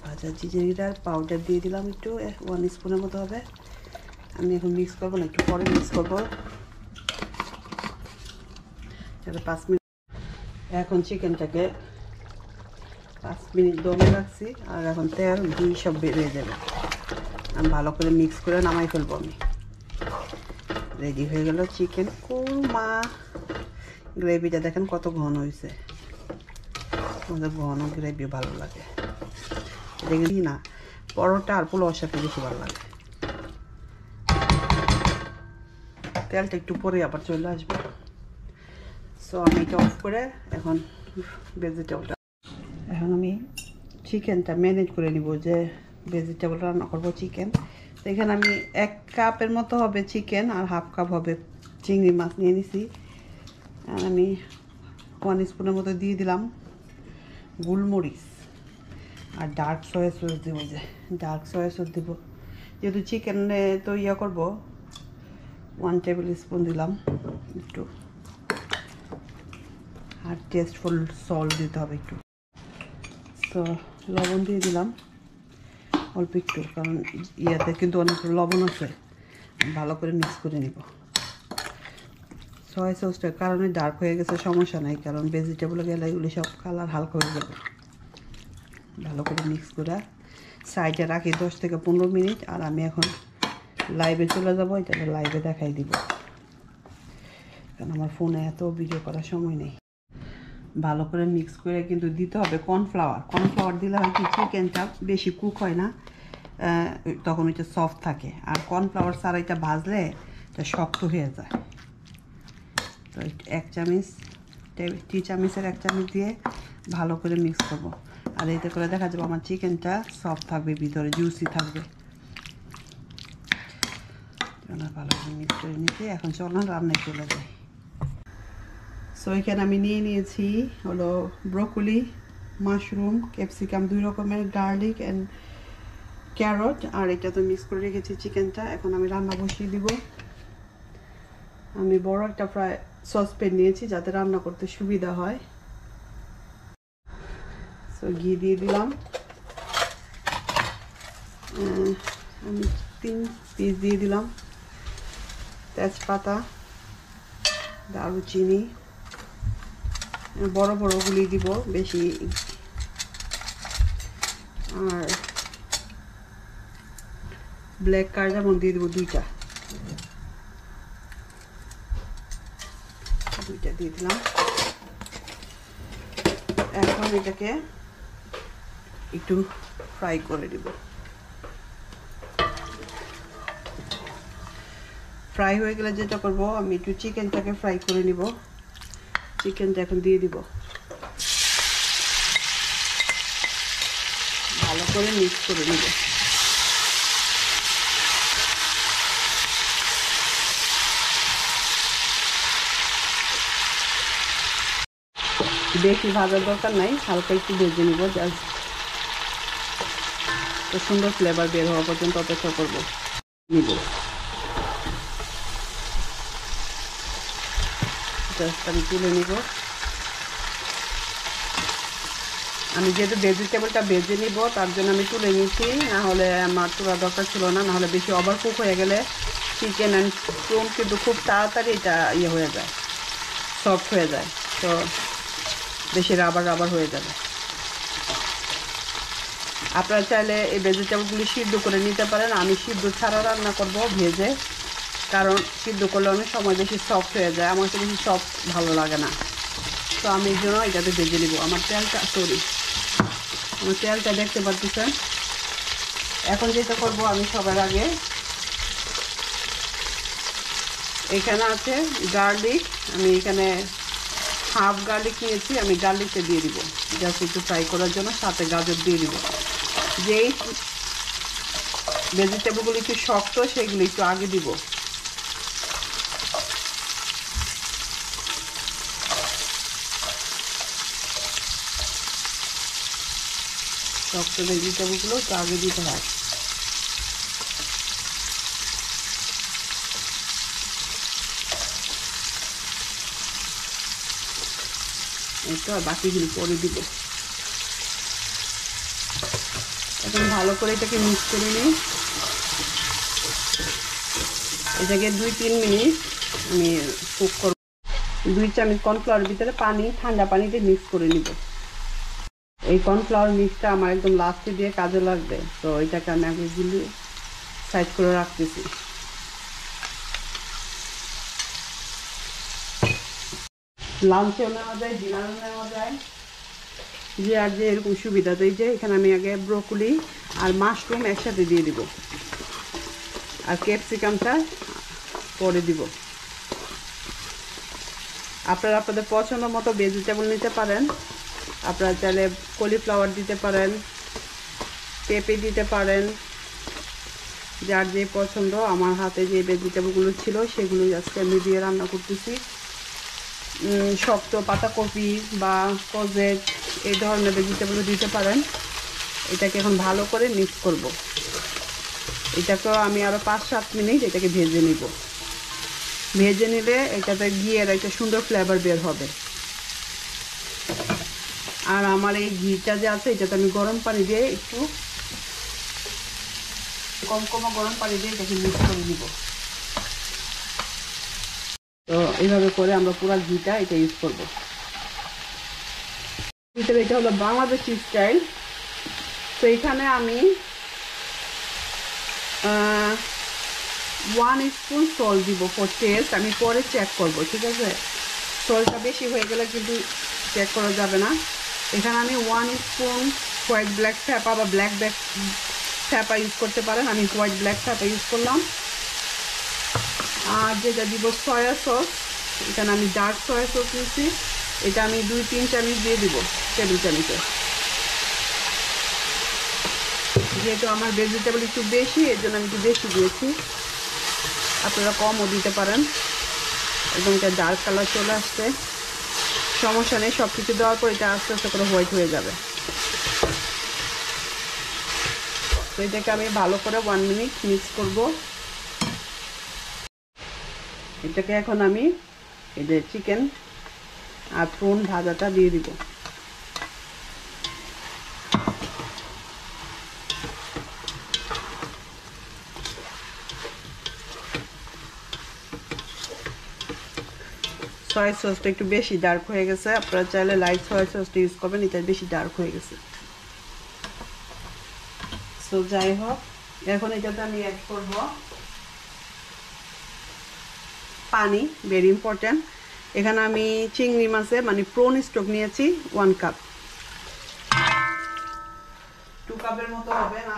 ভাজা জিরার পাউডার দিয়ে দিলাম একটু, 1 স্পুনের মতো হবে। আমি এখন মিক্স করবো না, একটু পরে মিক্স করবো। 5 মিনিট। এখন চিকেনটাকে 5 মিনিট দমে রাখছি, আর এখন তেল ঘি সব বেরিয়ে যাবে। আমি ভালো করে মিক্স করে নামাই ফেলবো। আমি রেডি হয়ে গেল চিকেন কুরমা। গ্রেভিটা দেখেন কত ঘন হয়েছে, আমাদের ঘন গ্রেভি ভালো লাগে। দেখি না, পরোটা আর পোলাওর সাথে বেশি ভালো লাগে। তেলটা একটু পরে আবার চলে আসবে। সো আমি এটা অফ করে এখন ভেজিটেবলটা, এখন আমি চিকেনটা ম্যানেজ করে নিব, যে ভেজিটেবল রান্না করবো চিকেন। তো এখানে আমি 1 কাপের মতো হবে চিকেন, আর 1/2 কাপ হবে চিংড়ি মাছ নিয়ে নিছি। আর আমি 1 স্পুনের মতো দিয়ে দিলাম গোলমরিচ, আর ডার্ক সয়া সস দেবো, যে ডার্ক সয়া সস দেবো যেহেতু চিকেনে তো করবো। 1 টেবিল স্পুন দিলাম একটু, আর টেস্টফুল সল্ট দিতে হবে একটু। তো লবণ দিয়ে দিলাম অল্প একটু, কারণ ইয়াতে কিন্তু অনেক লবণ আছে। ভালো করে মিক্স করে নিব। সয়া সসটার কারণে ডার্ক হয়ে গেছে, সমস্যা নাই, কারণ ভেজিটেবল গেলে এগুলি সব কালার হালকা হয়ে যাবে। ভালো করে মিক্স করে সাইডে রাখি 10 থেকে 15 মিনিট। আর আমি এখন লাইভে চলে যাবো, এটা লাইভে দেখাই দিব, কারণ আমার ফোনে এত ভিডিও করার সময় নেই। ভালো করে মিক্স করে কিন্তু দিতে হবে কর্নফ্লাওয়ার দিলে হয় কি চিকেনটা বেশি কুক হয় না, তখন এটা সফট থাকে। আর কর্নফ্লাওয়ার ছাড়া এটা ভাজলে এটা শক্ত হয়ে যায়। তো 1 চামচ, টি চামচের 1 চামচ দিয়ে ভালো করে মিক্স করবো। আর এতে করে দেখা যাবে আমার চিকেনটা সফট থাকবে, ভিতরে জুসি থাকবে। ভালো করে মিক্স করে নিতে এখন চলুন রান্নায় চলে যাই। সো এখানে আমি নিয়ে নিয়েছি হলো ব্রোকলি, মাশরুম, ক্যাপসিকাম 2 রকমের, গার্লিক অ্যান্ড ক্যারট, আর এটা তো মিক্স করে রেখেছি চিকেনটা। এখন আমি রান্না বসিয়ে দিব। আমি বড় একটা ফ্রাই সসপ্যান নিয়েছি যাতে রান্না করতে সুবিধা হয়। সো ঘি দিয়ে দিলাম, আমি 3 পিস দিয়ে দিলাম তেজপাতা, দারুচিনি, বড় বড়গুলি দিব বেশি, আর ব্ল্যাক কার্ডামন দিয়ে দেবো 2টা দিয়ে দিলাম। এখন এটাকে একটু ফ্রাই করে দিব। ফ্রাই হয়ে গেলে যেটা করব, আমি একটু চিকেনটাকে ফ্রাই করে নিব। চিকেনটা এখন দিয়ে দিব, ভালো করে মিক্স করে নিব। বেশি ভাজার দরকার নাই, হালকা একটু ভেজে নিব, জাস্ট তো সুন্দর ফ্লেভার বের হওয়া পর্যন্ত অপেক্ষা করবো। নিব জাস্ট আমি তুলে নিব। আমি যেহেতু ভেজিটেবলটা ভেজে নিব তার জন্য আমি তুলে নিচ্ছি, না হলে আমার তোলা দরকার ছিল না, নাহলে বেশি ওভার কুক হয়ে গেলে চিকেন অ্যান্ড প্রন কিন্তু খুব তাড়াতাড়ি এটা ইয়ে হয়ে যায়, সফট হয়ে যায়, তো বেশি রাবার রাবার হয়ে যাবে। আপনারা চাইলে এই ভেজিটেবলগুলি সিদ্ধ করে নিতে পারেন, আমি সিদ্ধ ছাড়া রান্না করব ভেজে, কারণ সিদ্ধ করলে অনেক সময় বেশি সফট হয়ে যায়, আমার তো বেশি সফট ভালো লাগে না, তো আমি এই জন্য এটাতে ভেজে নিব। আমার তেলটা আমার তেলটা দেখতে পাচ্ছেন। এখন যেটা করব, আমি সবার আগে এখানে আছে গার্লিক, আমি এখানে হাফ গার্লিক নিয়েছি, আমি গার্লিকটা দিয়ে দিব জাস্ট একটু ফ্রাই করার জন্য, সাথে গাজর দিয়ে দিব। যেই ভেজিটেবলগুলো একটু শক্ত সেগুলো একটু আগে দিব। শক্ত ভেজিটেবলগুলো একটু আগে দিতে হয়। একটু আর বাকিগুলো পরে দিব। এখন ভালো করে এটাকে মিক্স করে নিই। এটাকে 2-3 মিনিট আমি কুক করব। 2 চামচ কর্নফ্লাওয়ারের ভিতরে পানি, ঠান্ডা পানিতে মিক্স করে নিব। এই কর্নফ্লাওয়ার মিক্সটা আমার একদম লাস্টে দিয়ে কাজে লাগবে, তো এটাকে আমি আগে গুলি সাইড করে রাখতেছি। লাঞ্চেও নেওয়া যায়, ডিনারও নেওয়া যায়, যে আর যে এরকম সুবিধা। তো এই যে এখানে আমি আগে ব্রোকলি আর মাশরুম একসাথে দিয়ে দিব, আর ক্যাপসিকামটা পরে দিব। আপনারা আপনাদের পছন্দ মতো ভেজিটেবল নিতে পারেন, আপনারা চাইলে কলিফ্লাওয়ার দিতে পারেন, পেঁপে দিতে পারেন, যার যে পছন্দ। আমার হাতে যে ভেজিটেবলগুলো ছিল সেগুলো আজকে আমি দিয়ে রান্না করতেছি। শক্ত পাতাকপি বা কোজেট এই ধরনের ভেজিটেবল দিতে পারেন। এটাকে এখন ভালো করে মিক্স করব। এটাকেও আমি আরও 5-7 মিনিট এটাকে ভেজে নিব। ভেজে নিলে এটাতে ঘিয়ের একটা সুন্দর ফ্লেভার বের হবে। আর আমার এই ঘিটা যে আছে এটাতে আমি গরম পানি দিয়ে একটু কম গরম পানি দিয়ে এটাকে মিক্স করে নিব। তো এইভাবে করে আমরা পুরো ঘিটা এটা ইউজ করব। ভিতরে এটা হলো বাংলাদেশি স্টাইল। তো এখানে আমি 1 স্পুন সল্ট দিব ফর টেস্ট। আমি পরে চেক করব, ঠিক আছে? সল্টটা বেশি হয়ে গেলে কিন্তু চেক করা যাবে না। এখানে আমি 1 স্পুন হোয়াইট ব্ল্যাক পেপার বা ব্ল্যাক পেপার ইউজ করতে পারেন, আমি হোয়াইট ব্ল্যাক পেপার ইউজ করলাম। আর যেটা দিব সয়া সস, এখানে আমি ডার্ক সয়া সস নিয়েছি, এটা আমি 2-3 চামচ দিয়ে দিব, টেবিল চামচে। যেহেতু আমার ভেজিটেবল একটু বেশি, এর জন্য আমি একটু বেশি দিয়েছি, আপনারা কমও দিতে পারেন। একদম এটা ডার্ক কালার চলে আসছে, সমস্যা নেই। সব কিছু দেওয়ার পর এটা আস্তে আস্তে করে হোয়াইট হয়ে যাবে। তো এটাকে আমি ভালো করে 1 মিনিট মিক্স করব। এটাকে এখন আমি এই যে চিকেন আর প্রন ভাজাটা দিয়ে দিব। সয়া সসটা একটু বেশি ডার্ক হয়ে গেছে, আপনারা চাইলে লাইট সয়া সসটা ইউজ করবেন, এটা বেশি ডার্ক হয়ে গেছে। সো যাই হোক, এখন এটাতে আমি অ্যাড করব পানি, ভেরি ইম্পর্টেন্ট। এখানে আমি চিংড়ি মাছে মানে প্রন স্টক নিয়েছি 1 কাপ, 2 কাপের মতো হবে না,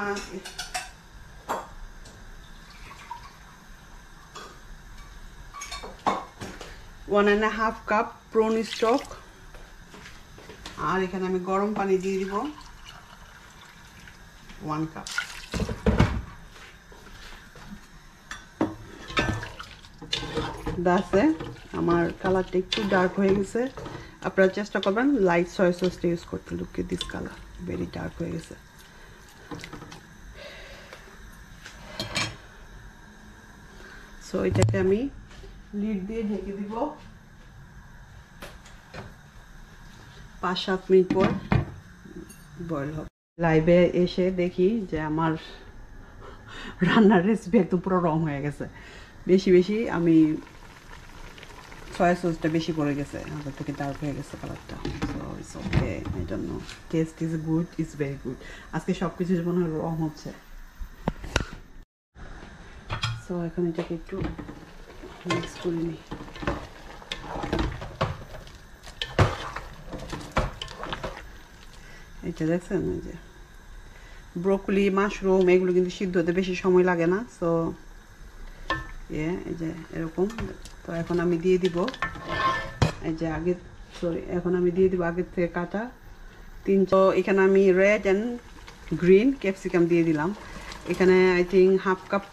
1.5 কাপ প্রন স্টক। আর এখানে আমি গরম পানি দিয়ে দিব 1 কাপ। দাসে আমার কালারটা একটু ডার্ক হয়ে গেছে, আপনারা চেষ্টা করবেন লাইট সয়া সসটা ইউজ করতে। Look at this colour, very dark হয়ে গেছে। সো এটাকে আমি লিড দিয়ে ঢেকে দিব। 5-7 মিনিট পর বয়েল হবে। লাইভে এসে দেখি যে আমার রান্নার রেসিপি একদম পুরো রং হয়ে গেছে। বেশি বেশি আমি সয়া সসটা বেশি পড়ে গেছে, আগের থেকে ডার্ক হয়ে গেছে কালারটা। So it's okay, I don't know, test is good, is very good. আজকে সব কিছু মনে হয় রং হচ্ছে। সো এখন এটাকে একটু মিক্স করে নিই। এটা দেখছেন এই যে ব্রোকলি, মাশরুম এগুলো কিন্তু সিদ্ধ হতে বেশি সময় লাগে না। সো এই যে এরকম। তো এখন আমি দিয়ে দিব এই যে এখন আমি দিয়ে দিব আগের থেকে কাটা তো এখানে আমি রেড অ্যান্ড গ্রিন ক্যাপসিকাম দিয়ে দিলাম। এখানে আই থিঙ্ক হাফ কাপ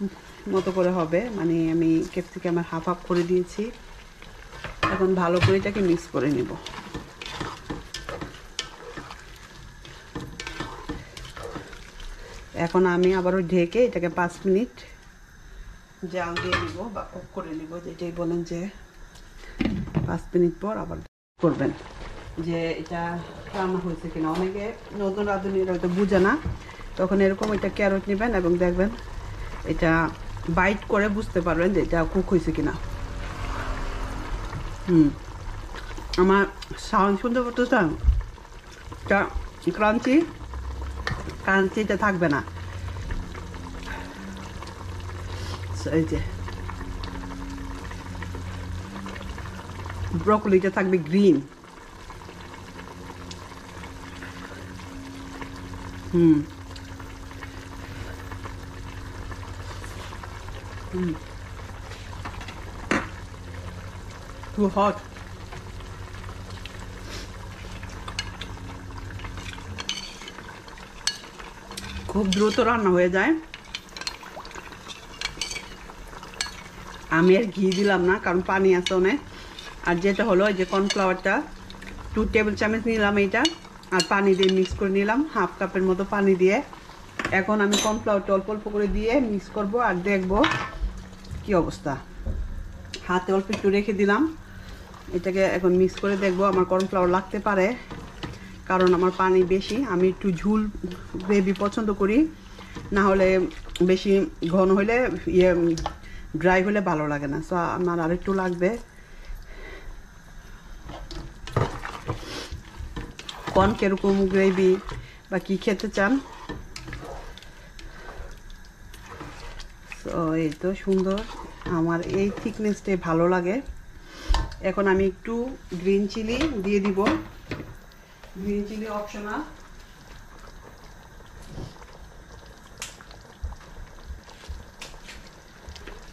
মতো করে হবে, মানে আমি ক্যাপসিকামের হাফ হাফ করে দিয়েছি। এখন ভালো করে এটাকে মিক্স করে নেব। এখন আমি আবারও ঢেকে এটাকে 5 মিনিট জাল দিয়ে নিব বা কুক করে নিব, যেটাই বলেন যে 5 মিনিট পর আবার করবেন যে এটা রান্না হয়েছে কিনা। অনেকে নতুন রাঁধুনিরা হয়তো বুঝে না, তখন এরকম এটা ক্যারট নেবেন এবং দেখবেন এটা বাইট করে বুঝতে পারবেন যে এটা কুক হয়েছে কিনা। আমার সাউন্ড শুনতে পারতেছেন? এটা ক্রাঞ্চিটা থাকবে না। এই যে ব্রকলিটা থাকবে গ্রিন। Too hot. খুব দ্রুত রান্না হয়ে যায়। আমি আর ঘি দিলাম না, কারণ পানি আছে অনেক। আর যেটা হলো যে কর্নফ্লাওয়ারটা 2 টেবিল চামচ নিলাম এইটা, আর পানি দিয়ে মিক্স করে নিলাম হাফ কাপের মতো পানি দিয়ে। এখন আমি কর্নফ্লাওয়ারটা অল্প অল্প করে দিয়ে মিক্স করব আর দেখব কি অবস্থা। হাতে অল্প একটু রেখে দিলাম, এটাকে এখন মিক্স করে দেখব। আমার কর্নফ্লাওয়ার লাগতে পারে, কারণ আমার পানি বেশি। আমি একটু ঝুল গ্রেভি পছন্দ করি, না হলে বেশি ঘন হলে ড্রাই হলে ভালো লাগে না। সো আমার আরেকটু লাগবে। কোন কিরকম গ্রেভি বা কি খেতে চান। সো এই তো সুন্দর, আমার এই থিকনেসটাই ভালো লাগে। এখন আমি একটু গ্রিন চিলি দিয়ে দিব। Green chilli optional.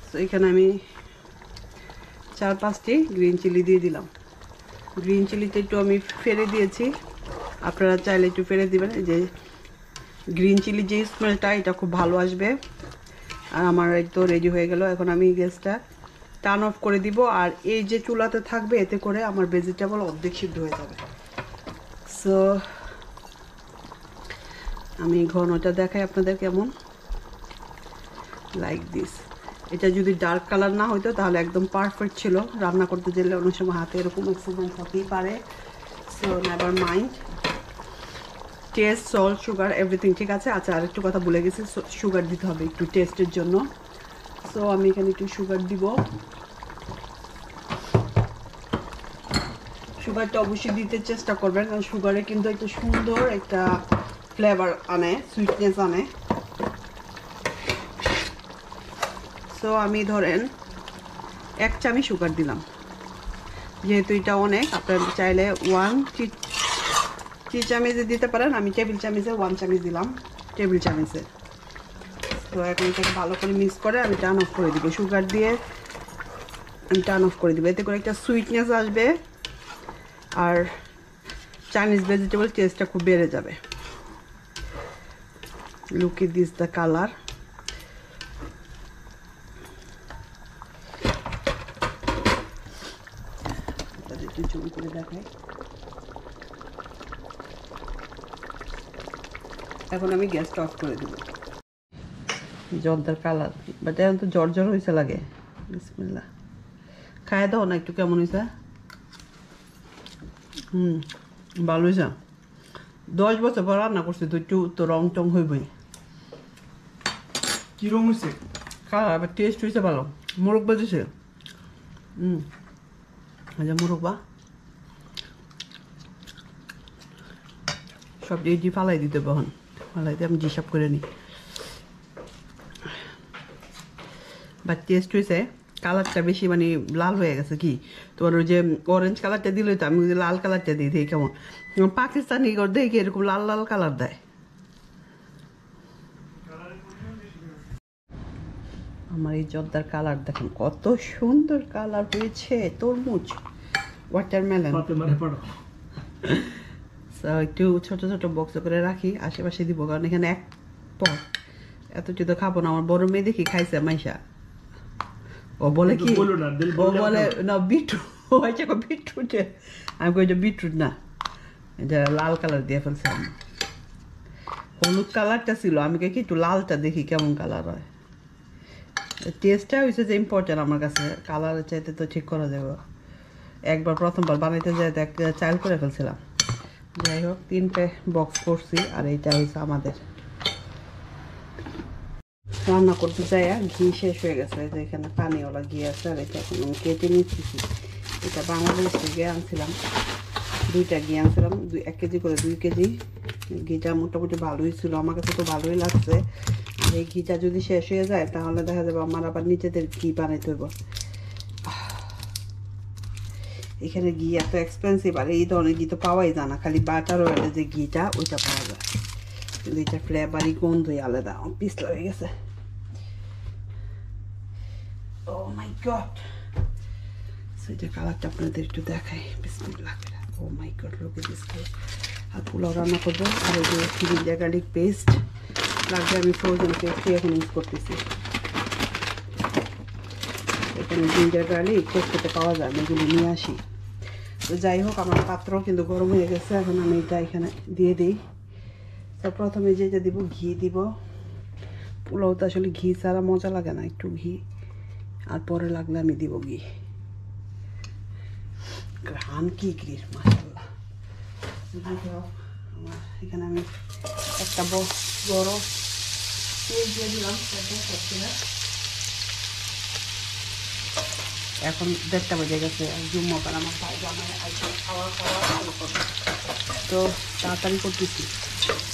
তো এখানে আমি 4-5টি গ্রিন চিলি দিয়ে দিলাম। গ্রিন চিলিটা একটু আমি ফেলে দিয়েছি, আপনারা চাইলে একটু ফেলে দিবেন। এই যে গ্রিন চিলি যে স্মেলটা, এটা খুব ভালো আসবে। আর আমার এই তো রেডি হয়ে গেল। এখন আমি গ্যাসটা টার্ন অফ করে দিব, আর এই যে চুলাতে থাকবে এতে করে আমার ভেজিটেবল অর্ধেক সিদ্ধ হয়ে যাবে। সো আমি ঘনটা দেখাই আপনাদের কেমন, লাইক দিস। এটা যদি ডার্ক কালার না হইতো তাহলে একদম পারফেক্ট ছিল। রান্না করতে গেলে অনেক সময় হাতে এরকম অ্যাক্সিডেন্ট হতেই পারে। So never mind. Test, salt, sugar everything ঠিক আছে। আচ্ছা, আরেকটু কথা ভুলে গেছি, সুগার দিতে হবে একটু টেস্টের জন্য। সো আমি এখানে একটু সুগার দিব। সুগারটা অবশ্যই দিতে চেষ্টা করবেন, কারণ সুগারে কিন্তু একটা সুন্দর একটা ফ্লেভার আনে, সুইটনেস আনে। সো আমি ধরেন 1 চামচ সুগার দিলাম, যেহেতু এটা অনেক। আপনারা চাইলে 1 টি চামচে দিতে পারেন। আমি টেবিল চামচে 1 চামচ দিলাম, টেবিল চামচে। তো এখন এটাকে ভালো করে মিক্স করে আমি টার্ন অফ করে দিব। সুগার দিয়ে আমি টার্ন অফ করে দিব, এতে করে একটা সুইটনেস আসবে আর চাইনিজ ভেজিটেবল টেস্টটা খুব বেড়ে যাবে। Look at this the colour. একটু জুম করে দেখাই। এখন আমি গ্যাসটা অফ করে দেব। জর্দার কালার, বাট এখন তো জ্বর জ্বর হয়েছে লাগে। বিসমিল্লাহ, খায় দাও না একটু কেমন হয়েছে। ভালো হয়েছে, 10 বছর পর রান্না করছি তো একটু তো রং টং হইবই কি রং হয়েছে খারাপ টেস্ট হয়েছে ভালো মোরগ বাজেছে আচ্ছা মোরগ বা সব এই ফালাই দিতে বহন ফালাই দিয়ে আমি হিসাব করে নিই বা টেস্ট হয়েছে কালারটা বেশি মানে লাল হয়ে গেছে কি তোমার ওই যে অরেঞ্জ কালারটা দিলে তো আমি লাল কালারটা দিই দিই কেমন পাকিস্তানি দেখি এরকম লাল লাল কালার দেয় আমার এই জর্দার কালার দেখেন কত সুন্দর কালার হয়েছে তরমুজ ওয়াটারমেলন একটু ছোট ছোট বক্স করে রাখি আশেপাশে দিব কারণ এখানে এক পর এত তো খাবো না আমার বড় মেয়ে দেখি খাইছে মাইশা ও বলে কি ও বলে না বিটরুট বিটরুট আমি কই যে বিটরুট না এটা লাল কালার দিয়ে ফেলছে আমি হলুদ কালারটা ছিল আমি কি একটু লালটা দেখি কেমন কালার হয় টেস্টটা হয়েছে যে ইম্পর্টেন্ট আমার কাছে কালারের চাইতে তো ঠিক করা যাবে একবার প্রথমবার বানাইতে যাই চাইল করে ফেলছিলাম যাই হোক 3টে বক্স করছি আর এইটা হয়েছে আমাদের রান্না করতে যাই ঘি শেষ হয়ে গেছে যে এখানে পানিওয়ালা ঘি আছে আর এটা এখন আমি কেটে নিচ্ছি এটা বাংলাদেশ থেকে আনছিলাম 2টা ঘি আনছিলাম 1 কেজি করে 2 কেজি ঘিটা মোটামুটি ভালোই ছিল আমার কাছে তো ভালোই লাগছে আর এই ঘিটা যদি শেষ হয়ে যায় তাহলে দেখা যাবে আমার আবার নিজেদের ঘি বানাইতে হইব এখানে ঘি এত এক্সপেন্সিভ আর এই ধরনের ঘি তো পাওয়াই যায় না খালি বাটার অয়েলের যে ঘিটা ওইটা পাওয়া যায় কিন্তু এটা ফ্লেভারই গন্ধই আলাদা পিছলা হয়ে গেছে ও মাই গড সেটা কালারটা আপনাদের একটু দেখাই বিসমিল্লাহ ও মাই গড লোক দিস আর পোলাও রান্না করবো আর ওই যে জিঞ্জার গার্লিক পেস্ট লাগবে আমি ফ্রোজেন পেস্টই এখন ইউজ করতেছি এখানে জিঞ্জার গার্লিক পেস্টে পাওয়া যায় আমি এগুলো নিয়ে আসি তো যাই হোক আমার পাত্র কিন্তু গরম হয়ে গেছে এখন আমি এটা এখানে দিয়ে দিই তো প্রথমে যেটা দিব ঘি দিব পোলাও তো আসলে ঘি ছাড়া মজা লাগে না একটু ঘি আর পরে লাগলে আমি দিব ঘি ঘ্রাণ কি গ্রিস মাশাআল্লাহ আমার এখানে আমি একটা বড় তেল দিয়ে দিলাম এখন 1:30 বেজে গেছে জুম্মা পার আমার ভাই জামাই খাওয়া শুরু করবে তো তাড়াতাড়ি করতেছি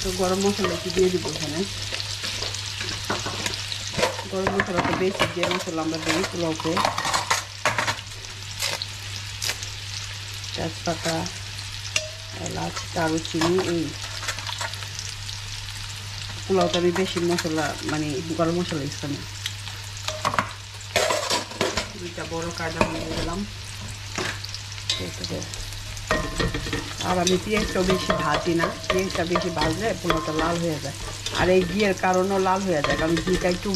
তো গরম মশলা একটু দিয়ে দিব এখানে গরম মশলা তো বেশি যে মশলা আমরা দিই পোলাওতে তেজপাতা এলাচ দারুচিনি এই পোলাওতে আমি বেশি মশলা মানে গরম মশলা ইউজ করি 2টা বড় কায়দা দিয়ে দিলাম আর আমি পেঁয়াজটাও বেশি ভাজি না পেঁয়াজটা বেশি ভাজলে পোলাওটা লাল হয়ে যায় আর এই ঘিয়ের কারণেও লাল হয়ে যায় কারণ ঘিটা একটু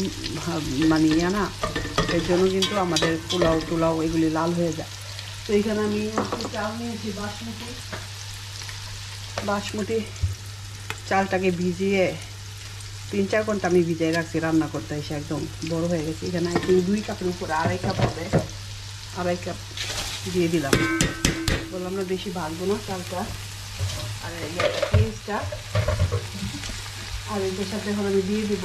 মানে ইয়ে না এর জন্য কিন্তু আমাদের পোলাও টোলাও এগুলি লাল হয়ে যায় তো এখানে আমি চাল নিয়েছি বাসমতি চালটাকে ভিজিয়ে 3-4 ঘন্টা আমি ভিজিয়ে রাখছি রান্না করতে এসে একদম বড় হয়ে গেছে এখানে আই থিঙ্ক 2 কাপের উপরে 2.5 কাপ হবে 2.5 কাপ দিয়ে দিলাম বললাম না বেশি ভাজবো না চালটা আর পেঁয়াজটা আর এটার সাথে এখন আমি দিয়ে দিব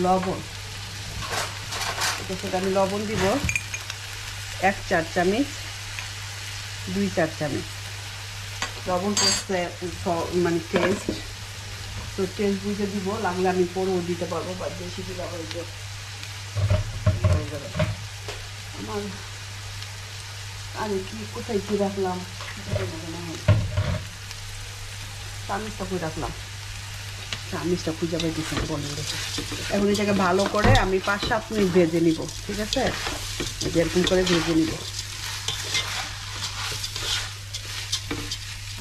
লবণ এটার সাথে আমি লবণ দিব 1 4 চামচ 2 4 চামচ লবণ করতে মানে টেস্ট তো টেস্ট বুঝে দিব লাগলে আমি পরেও দিতে পারবো বা বেশি দিলে আবার হয়ে যাবে আমার আমি কি কোথায় কি রাখলাম চামিচটা কই রাখলাম চামিচটা খুঁজে পাইতেছি বলেন দেখে এখন এটাকে ভালো করে আমি 5-7 মিনিট ভেজে নিব ঠিক আছে এরকম করে ভেজে নিব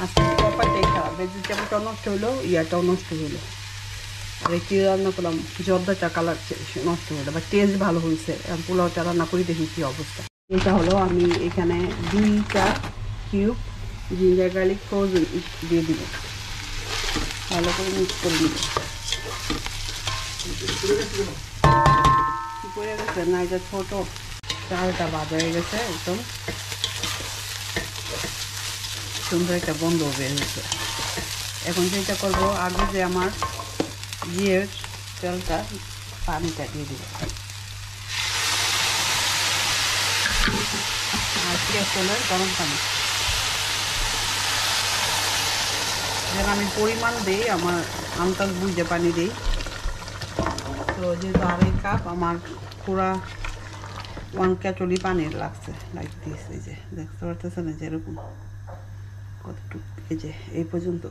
আজকে ব্যাপারটাই খারাপ ভেজিটেবলটাও নষ্ট হলো ইয়াটাও নষ্ট হলো আর একটু রান্না করলাম জর্দাটা কালার নষ্ট হলো বা টেস্ট ভালো হয়েছে পোলাওটা রান্না করি দেখি কী অবস্থা এটা হলো আমি এখানে 2টা কিউব জিঞ্জার গার্লিক ফ্রোজেন দিয়ে দিব ভালো করে মিক্স করে দিব পড়ে গেছে না এটা ছোট চালটা ভাজা হয়ে গেছে একদম সুন্দর একটা গন্ধ বের হয়েছে এখন যেটা করব, আগে যে আমার ঘিয়ের তেলটা পানিটা দিয়ে দিব, আর তেলের গরম পানি যেন আমি পরিমাণ দিই, আমার আন্দাজ বুঝে পানি দিই। তো যেহেতু 2.5 কাপ আমার পুরা 1 কেটলি পানির লাগছে, লাইক দিস। এই যে দেখতে পারতেছে না যেরকম কতটুকু, এই যে এই পর্যন্ত,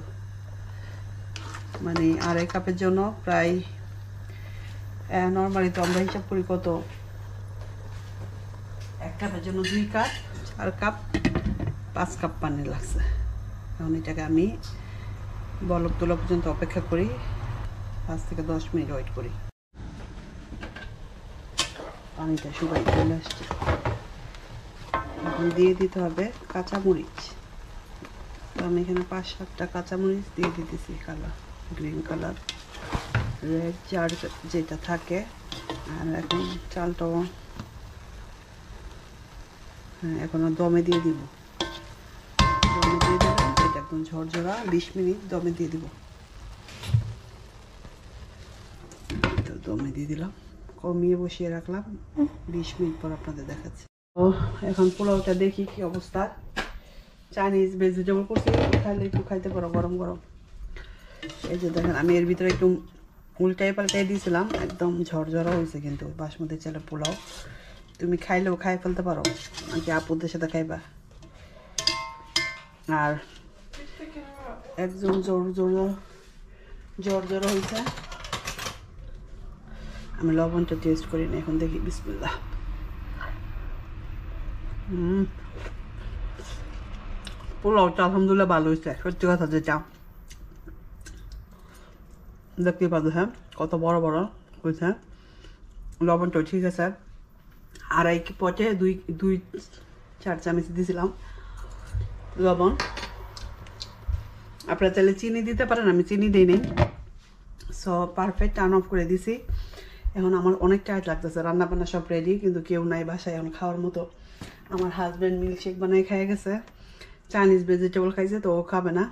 মানে 2.5 কাপের জন্য প্রায় নর্মালি তো আমরা হিসাব করি কত, 1 কাপের জন্য 2 কাপ, 4 কাপ, 5 কাপ পানি লাগছে। এখন এটাকে আমি বলক তোলা পর্যন্ত অপেক্ষা করি, 5 থেকে 10 মিনিট ওয়েট করি। পানিটা শুকাই চলে আসছে, এখন দিয়ে দিতে হবে কাঁচামরিচ। তো আমি এখানে 5-7টা কাঁচামরিচ দিয়ে দিতেছি, কালার গ্রিন কালার, রেড চার যেটা থাকে। আর এখন চালটাও এখন দমে দিয়ে দিব, দমে দিয়ে দিলাম, এটা একদম ঝরঝরা 20 মিনিট দমে দিয়ে দিব। তো দমে দিয়ে দিলাম, কমিয়ে বসিয়ে রাখলাম, 20 মিনিট পর আপনাদের দেখাচ্ছি। তো এখন পোলাওটা দেখি কি অবস্থা। চাইনিজ ভেজিটেবল করছি, খাইলে একটু খাইতে পারো গরম গরম। এই যে দেখেন, আমি এর ভিতরে একটু উল্টাই পাল্টাই দিয়েছিলাম, একদম ঝরঝরা হয়েছে। কিন্তু বাসমতি চালের পোলাও তুমি খাইলেও খাই ফেলতে পারো, নাকি আপুদের সাথে খাইবা। আর একদম ঝরঝরা হয়েছে। আমি লবণটা টেস্ট করি না, এখন দেখি, বিসমিল্লাহ। পোলাওটা আলহামদুলিল্লাহ ভালো হয়েছে, সত্যি কথা যেটা দেখতে পাবো। হ্যাঁ, কত বড় বড় হয়েছে, লবণটাও ঠিক আছে। 2.5 পটে 2-4 চামচ দিয়েছিলাম লবণ। আপনারা চাইলে চিনি দিতে পারেন, আমি চিনি দিই নেই। সো পারফেক্ট, টার্ন অফ করে দিছি। এখন আমার অনেক টায়ার্ড লাগতেছে, রান্না বান্না সব রেডি, কিন্তু কেউ নাই বাসায় এখন খাওয়ার মতো। আমার হাজব্যান্ড মিল্কশেক বানাই খেয়ে গেছে, চাইনিজ ভেজিটেবল খাইছে, তো ও খাবে না।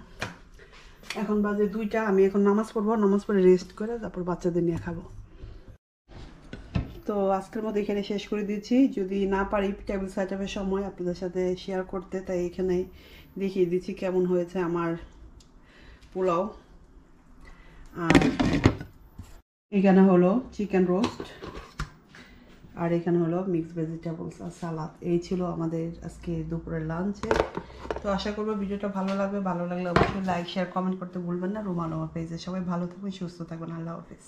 এখন বাজে 2টা, আমি এখন নামাজ পড়বো, নামাজ পড়ে রেস্ট করে তারপর বাচ্চাদের নিয়ে খাবো। তো আজকের মতো এখানে শেষ করে দিচ্ছি। যদি না পারি টেবিল সেট আপের সময় আপনাদের সাথে শেয়ার করতে, তাই এখানে দেখিয়ে দিচ্ছি কেমন হয়েছে আমার পোলাও। আর এখানে হলো চিকেন রোস্ট, আর এখানে হলো মিক্সড ভেজিটেবলস আর সালাদ। এই ছিল আমাদের আজকে দুপুরের লাঞ্চে। তো আশা করবো ভিডিওটা ভালো লাগবে, ভালো লাগলে অবশ্যই লাইক শেয়ার কমেন্ট করতে ভুলবেন না। রুমাল আমার পেজে সবাই ভালো থাকবেন, সুস্থ থাকবেন, আল্লাহ হাফেজ।